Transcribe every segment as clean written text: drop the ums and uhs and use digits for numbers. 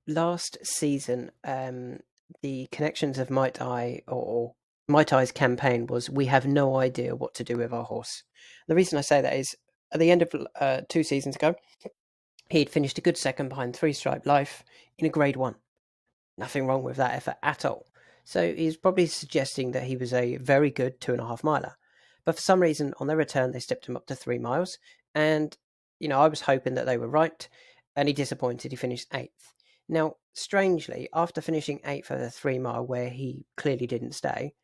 last season, the connections of Might Eye or Might Eye's campaign was we have no idea what to do with our horse. The reason I say that is at the end of 2 seasons ago, he had finished a good second behind Three Stripe Life in a Grade 1. Nothing wrong with that effort at all. So he's probably suggesting that he was a very good 2.5 miler. But for some reason, on their return, they stepped him up to 3 miles. And, I was hoping that they were right. And he disappointed. He finished eighth. Now, strangely, after finishing eighth at a 3 mile where he clearly didn't stay,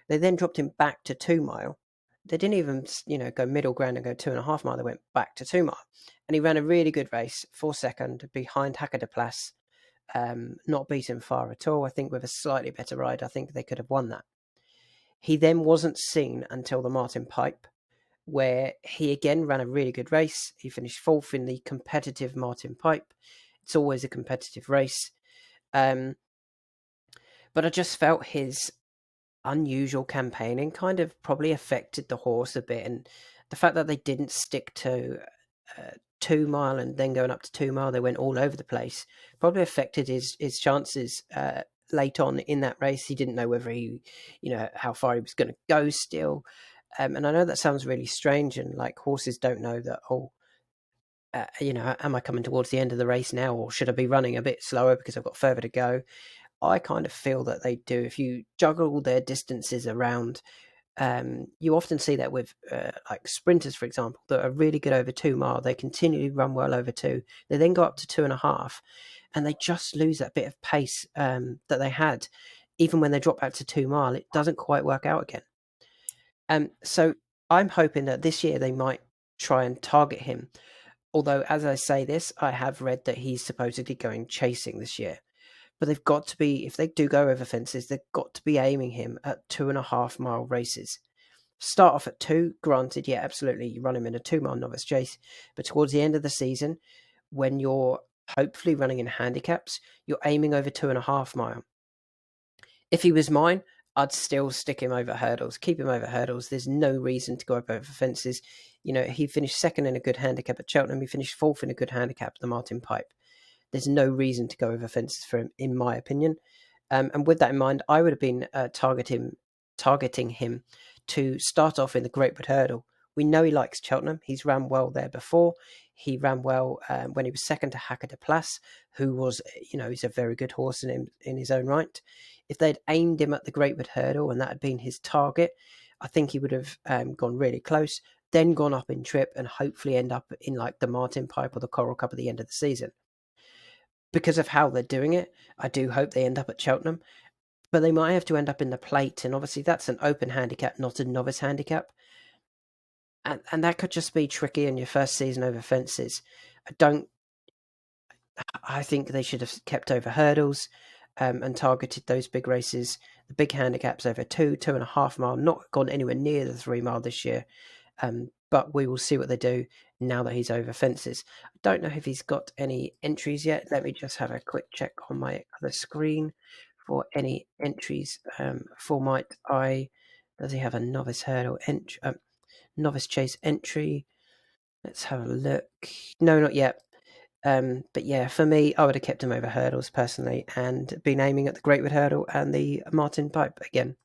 they then dropped him back to 2 mile. They didn't even, go middle ground and go 2.5 mile. They went back to 2 mile. And he ran a really good race, 4nd behind Hacker de Place. Not beaten far at all. I think with a slightly better ride, I think they could have won that. He then wasn't seen until the Martin Pipe, where he again ran a really good race. He finished fourth in the competitive Martin Pipe. It's always a competitive race. But I just felt his unusual campaigning kind of probably affected the horse a bit. And the fact that they didn't stick to 2 mile and then going up to 2 mile, they went all over the place, probably affected his chances late on in that race. He didn't know whether he, how far he was going to go still. And I know that sounds really strange, and like horses don't know that, am I coming towards the end of the race now, or should I be running a bit slower because I've got further to go? I kind of feel that they do. If you juggle their distances around, you often see that with like sprinters, for example, that are really good over 2 mile. They continually run well over 2. They then go up to 2.5, and they just lose that bit of pace that they had. Even when they drop back to 2 mile, it doesn't quite work out again. So I'm hoping that this year they might try and target him. Although, as I say this, I have read that he's supposedly going chasing this year. But they've got to be, if they do go over fences, they've got to be aiming him at 2.5 mile races. Start off at 2, granted, yeah, absolutely, you run him in a 2 mile novice chase. But towards the end of the season, when you're hopefully running in handicaps, you're aiming over 2.5 mile. If he was mine, I'd still stick him over hurdles, keep him over hurdles. There's no reason to go up over fences. He finished second in a good handicap at Cheltenham. He finished fourth in a good handicap at the Martin Pipe. There's no reason to go over fences for him, in my opinion. And with that in mind, I would have been targeting him to start off in the Great Wood Hurdle. We know he likes Cheltenham. He's ran well there before. He ran well when he was second to Hacker de Place, who was, he's a very good horse in his own right. If they'd aimed him at the Great Wood Hurdle and that had been his target, I think he would have gone really close, then gone up in trip and hopefully end up in like the Martin Pipe or the Coral Cup at the end of the season. Because of how they're doing it, I do hope they end up at Cheltenham, but they might have to end up in the Plate, and obviously that's an open handicap, not a novice handicap. And that could just be tricky in your first season over fences. I think they should have kept over hurdles and targeted those big races, the big handicaps over 2.5 mile, not gone anywhere near the 3 mile this year. But we will see what they do now that he's over fences. I don't know if he's got any entries yet. Let me just have a quick check on my other screen for any entries for Might Eye. Does he have a novice hurdle novice chase entry? Let's have a look. No, not yet. But yeah, for me, I would have kept him over hurdles personally and been aiming at the Great Wood Hurdle and the Martin Pipe again.